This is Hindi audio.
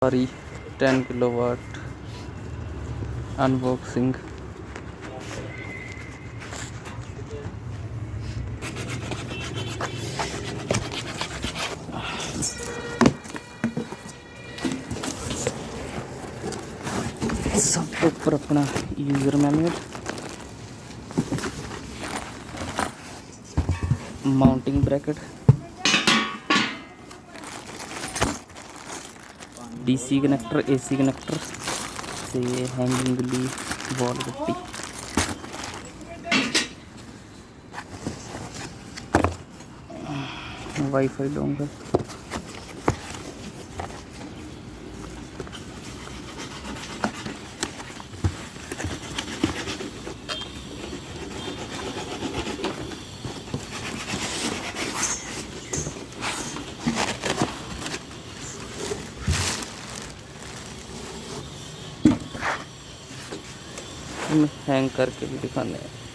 WAAREE 10 kilowatt unboxing. सबके ऊपर अपना user manual, mounting bracket, DC connector, AC connector से हैंगिंग ली वॉल पट्टी। वाईफाई डोंगल, हैंग करके भी दिखाने हैं।